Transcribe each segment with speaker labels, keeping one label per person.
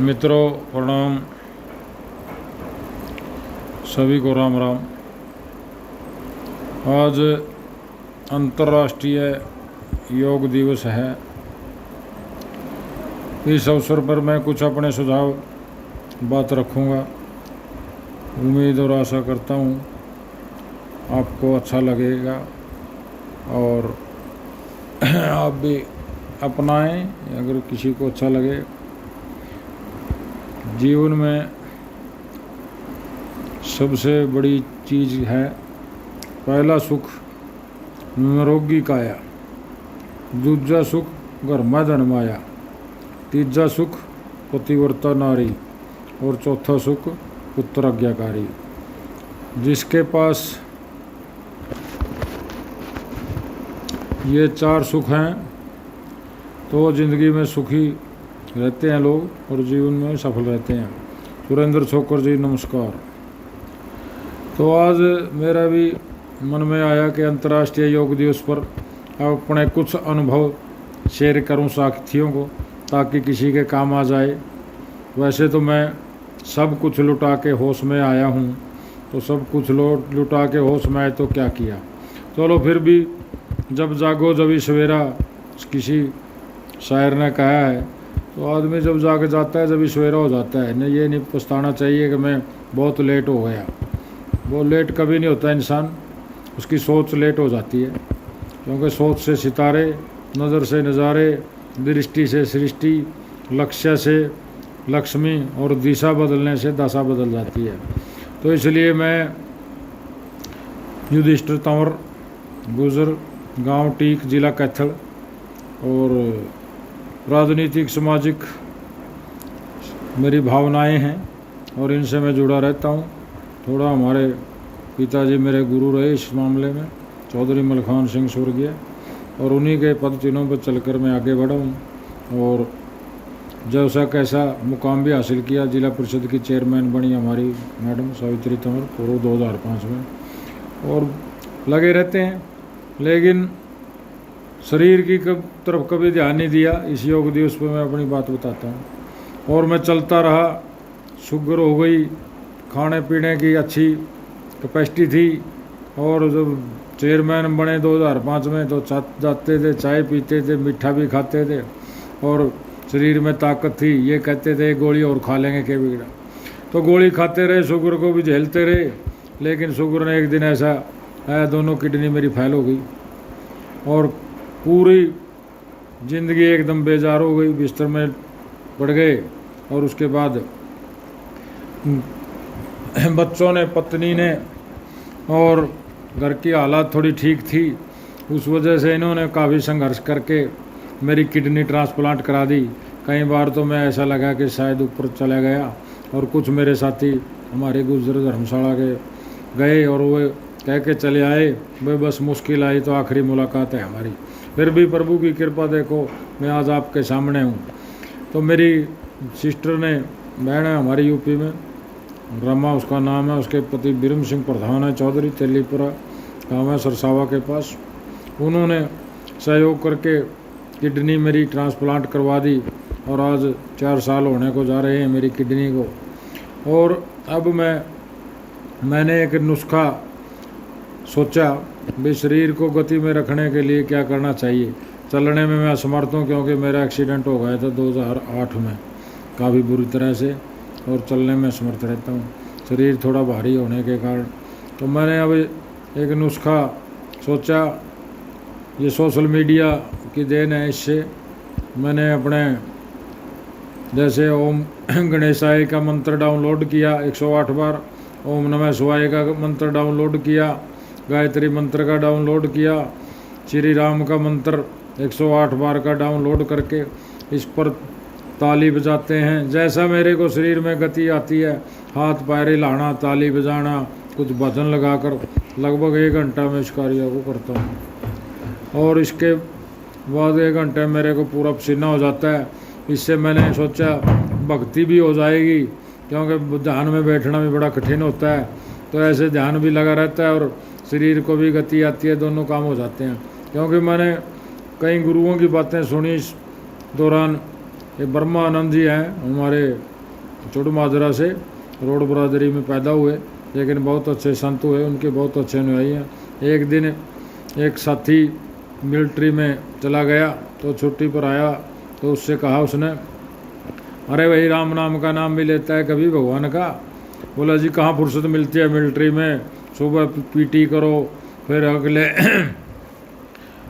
Speaker 1: मित्रों प्रणाम, सभी को राम राम। आज अंतर्राष्ट्रीय योग दिवस है। इस अवसर पर मैं कुछ अपने सुझाव बात रखूँगा। उम्मीद और आशा करता हूँ आपको अच्छा लगेगा और आप भी अपनाएं अगर किसी को अच्छा लगे। जीवन में सबसे बड़ी चीज़ है पहला सुख निरोगी काया, दूजा सुख घरमा धन माया, तीजा सुख पतिव्रता नारी और चौथा सुख पुत्र आज्ञाकारी। जिसके पास ये चार सुख हैं तो ज़िंदगी में सुखी रहते हैं लोग और जीवन में सफल रहते हैं। सुरेंद्र छोकर जी नमस्कार। तो आज मेरा भी मन में आया कि अंतर्राष्ट्रीय योग दिवस पर अपने कुछ अनुभव शेयर करूं साथियों को, ताकि किसी के काम आ जाए। वैसे तो मैं सब कुछ लुटा के होश में आया हूं, तो सब कुछ लुटा के होश में आए तो क्या किया। चलो फिर भी जब जागो जब ही सवेरा, किसी शायर ने कहा है। तो आदमी जब जाग जाता है जब ही सवेरा हो जाता है। नहीं, ये नहीं पछताना चाहिए कि मैं बहुत लेट हो गया। वो लेट कभी नहीं होता इंसान, उसकी सोच लेट हो जाती है। क्योंकि सोच से सितारे, नज़र से नज़ारे, दृष्टि से सृष्टि, लक्ष्य से लक्ष्मी और दिशा बदलने से दशा बदल जाती है। तो इसलिए मैं युधिष्ठिर तंवर, गुजर, गांव टीक, जिला कैथल और राजनीतिक सामाजिक मेरी भावनाएं हैं और इनसे मैं जुड़ा रहता हूं। थोड़ा हमारे पिताजी मेरे गुरु रहे इस मामले में, चौधरी मलखान सिंह स्वर्गीय, और उन्हीं के पद चिन्हों पर चलकर मैं आगे बढ़ा हूं और जैसा कैसा मुकाम भी हासिल किया। जिला परिषद की चेयरमैन बनी हमारी मैडम सावित्री तंवर पूर्व 2005 में, और लगे रहते हैं। लेकिन शरीर की तरफ कभी ध्यान नहीं दिया। इस योग दिवस पर मैं अपनी बात बताता हूँ। और मैं चलता रहा, शुगर हो गई, खाने पीने की अच्छी कैपेसिटी थी, और जब चेयरमैन बने 2005 में तो जाते थे, चाय पीते थे, मीठा भी खाते थे और शरीर में ताकत थी। ये कहते थे गोली और खा लेंगे क्या बिगड़ा। तो गोली खाते रहे, शुगर को भी झेलते रहे। लेकिन शुगर ने एक दिन ऐसा आया, दोनों किडनी मेरी फेल हो गई और पूरी ज़िंदगी एकदम बेजार हो गई। बिस्तर में पड़ गए और उसके बाद बच्चों ने, पत्नी ने और घर की हालात थोड़ी ठीक थी, उस वजह से इन्होंने काफ़ी संघर्ष करके मेरी किडनी ट्रांसप्लांट करा दी। कई बार तो मैं ऐसा लगा कि शायद ऊपर चला गया। और कुछ मेरे साथी हमारे गुजर धर्मशाला के गए और वो कह के चले आए, भाई बस मुश्किल आई तो आखिरी मुलाकात है हमारी। फिर भी प्रभु की कृपा देखो मैं आज आपके सामने हूँ। तो मेरी सिस्टर ने, बहन है हमारी यूपी में, रमा उसका नाम है, उसके पति बिरम सिंह प्रधान है, चौधरी, तेलीपुरा गाँव है सरसावा के पास। उन्होंने सहयोग करके किडनी मेरी ट्रांसप्लांट करवा दी और आज 4 साल होने को जा रहे हैं मेरी किडनी को। और अब मैंने एक नुस्खा सोचा, भाई शरीर को गति में रखने के लिए क्या करना चाहिए। चलने में मैं असमर्थ हूँ क्योंकि मेरा एक्सीडेंट हो गया था 2008 में काफ़ी बुरी तरह से, और चलने में असमर्थ रहता हूँ शरीर थोड़ा भारी होने के कारण। तो मैंने अब एक नुस्खा सोचा, ये सोशल मीडिया की देन है। इससे मैंने अपने जैसे ओम गणेशाय का मंत्र डाउनलोड किया 108 बार, ओम नमः शिवाय का मंत्र डाउनलोड किया, गायत्री मंत्र का डाउनलोड किया, श्री राम का मंत्र 108 बार का डाउनलोड करके इस पर ताली बजाते हैं। जैसा मेरे को शरीर में गति आती है, हाथ पैर हिलाना, ताली बजाना, कुछ भजन लगाकर लगभग 1 घंटा में इस कार्य को करता हूँ। और इसके बाद 1 घंटे मेरे को पूरा पसीना हो जाता है। इससे मैंने सोचा भक्ति भी हो जाएगी, क्योंकि ध्यान में बैठना भी बड़ा कठिन होता है। तो ऐसे ध्यान भी लगा रहता है और शरीर को भी गति आती है, दोनों काम हो जाते हैं। क्योंकि मैंने कई गुरुओं की बातें सुनी इस दौरान ये ब्रह्मानंद जी हैं, हमारे चुड़माजरा से रोड बरादरी में पैदा हुए, लेकिन बहुत अच्छे संत हुए, उनके बहुत अच्छे अनुयायी हैं। एक दिन एक साथी मिलिट्री में चला गया तो छुट्टी पर आया, तो उससे कहा उसने, अरे भाई राम नाम का नाम भी लेता है कभी भगवान का? बोला जी कहाँ फुर्सत मिलती है मिलिट्री में, सुबह पीटी करो, फिर अगले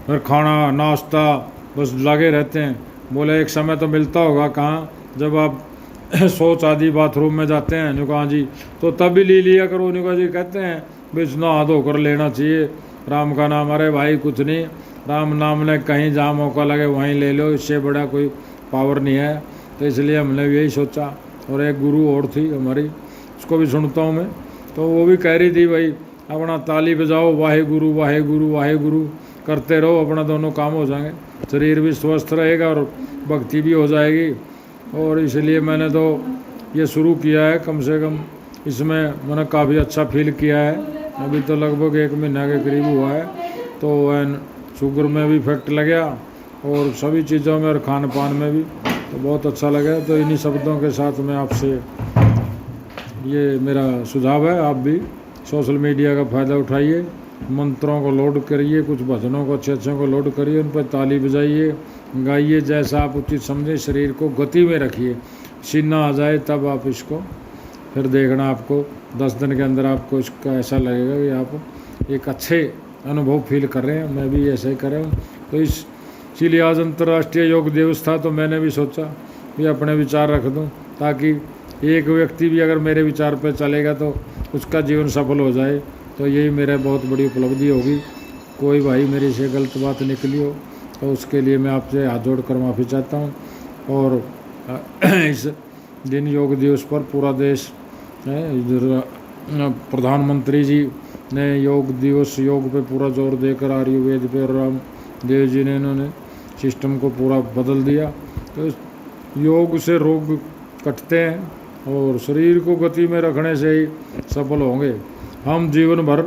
Speaker 1: फिर खाना नाश्ता बस लगे रहते हैं। बोले एक समय तो मिलता होगा, कहाँ, जब आप शौच आदि बाथरूम में जाते हैं, नुका जी तो तब भी ले लिया करो। नुका जी कहते हैं बीच नहा धोकर लेना चाहिए राम का नाम। अरे भाई कुछ नहीं, राम नाम ने कहीं जहाँ मौका लगे वहीं ले लो, इससे बड़ा कोई पावर नहीं है। तो इसलिए हमने यही सोचा। और एक गुरु और थी हमारी, उसको भी सुनता हूँ मैं, तो वो भी कह रही थी भाई अपना ताली बजाओ, वाहे गुरु वाहे गुरु वाहे गुरु करते रहो, अपना दोनों काम हो जाएंगे, शरीर भी स्वस्थ रहेगा और भक्ति भी हो जाएगी। और इसलिए मैंने तो ये शुरू किया है, कम से कम इसमें मैंने काफ़ी अच्छा फील किया है। अभी तो लगभग 1 महीना के करीब हुआ है, तो शुगर में भी इफेक्ट लगा और सभी चीज़ों में और खान पान में भी, तो बहुत अच्छा लगा। तो इन्हीं शब्दों के साथ मैं आपसे, ये मेरा सुझाव है, आप भी सोशल मीडिया का फ़ायदा उठाइए, मंत्रों को लोड करिए, कुछ भजनों को अच्छे अच्छे को लोड करिए, उन पर ताली बजाइए, गाइए, जैसा आप उचित समझे, शरीर को गति में रखिए। सीना आ जाए तब आप इसको फिर देखना, आपको 10 दिन के अंदर आपको इसका ऐसा लगेगा कि आप एक अच्छे अनुभव फील कर रहे हैं। मैं भी ऐसे ही कर रहा हूँ। तो इसीलिए आज अंतर्राष्ट्रीय योग दिवस था, तो मैंने भी सोचा कि अपने विचार रख दूँ, ताकि एक व्यक्ति भी अगर मेरे विचार पर चलेगा तो उसका जीवन सफल हो जाए। तो यही मेरा बहुत बड़ी उपलब्धि होगी। कोई भाई मेरी से गलत बात निकली हो तो उसके लिए मैं आपसे हाथ जोड़कर माफ़ी चाहता हूँ। और इस दिन योग दिवस पर पूरा देश, प्रधानमंत्री जी ने योग दिवस, योग पे पूरा जोर देकर, आयुर्वेद पे और रामदेव जी ने इन्होंने सिस्टम को पूरा बदल दिया। तो योग से रोग कटते हैं और शरीर को गति में रखने से ही सफल होंगे। हम जीवन भर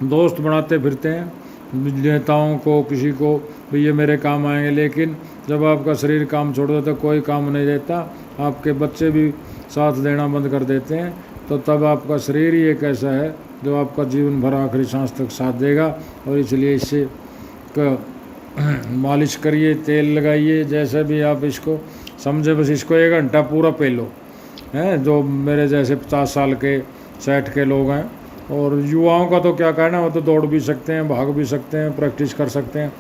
Speaker 1: दोस्त बनाते फिरते हैं, नेताओं को, किसी को भी ये मेरे काम आएंगे, लेकिन जब आपका शरीर काम छोड़ देता, कोई काम नहीं देता, आपके बच्चे भी साथ देना बंद कर देते हैं, तो तब आपका शरीर ही एक ऐसा है जो आपका जीवन भर आखिरी सांस तक साथ देगा। और इसलिए इससे मालिश करिए, तेल लगाइए, जैसे भी आप इसको समझे, बस इसको 1 घंटा पूरा पी लो, हैं जो मेरे जैसे 50 साल के 60 के लोग हैं। और युवाओं का तो क्या कहना, वो तो दौड़ भी सकते हैं, भाग भी सकते हैं, प्रैक्टिस कर सकते हैं।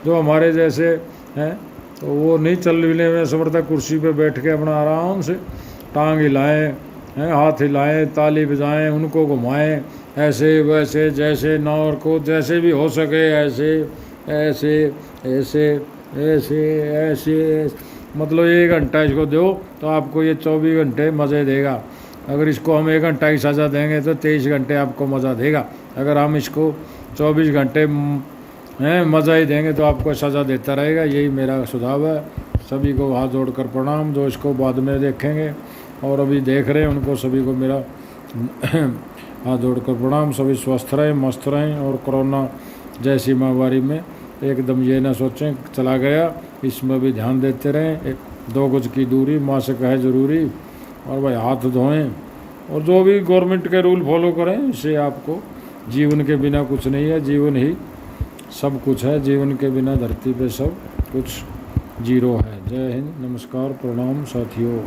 Speaker 1: जो हमारे जैसे हैं तो वो नहीं चलने में समर्थ, कुर्सी पे बैठ के अपना आराम से टांग हिलाएं, हैं हाथ हिलाएं, ताली बजाएं, उनको घुमाएं, ऐसे वैसे, जैसे नौर को जैसे भी हो सके, ऐसे ऐसे ऐसे ऐसे ऐसे, मतलब 1 घंटा इसको दो तो आपको ये 24 घंटे मज़े देगा। अगर इसको हम 1 घंटा की सज़ा देंगे तो 23 घंटे आपको मज़ा देगा। अगर हम इसको 24 घंटे मज़ा ही देंगे तो आपको सज़ा देता रहेगा। यही मेरा सुझाव है। सभी को हाथ जोड़कर प्रणाम, जो इसको बाद में देखेंगे और अभी देख रहे हैं उनको सभी को मेरा हाथ जोड़कर प्रणाम। सभी स्वस्थ रहें, मस्त रहें और कोरोना जैसी महामारी में एकदम ये ना सोचें चला गया, इसमें भी ध्यान देते रहें। 2 गज की दूरी, मास्क है ज़रूरी, और भाई हाथ धोएं और जो भी गवर्नमेंट के रूल फॉलो करें। इससे आपको जीवन के बिना कुछ नहीं है, जीवन ही सब कुछ है। जीवन के बिना धरती पे सब कुछ जीरो है। जय हिंद, नमस्कार, प्रणाम साथियों।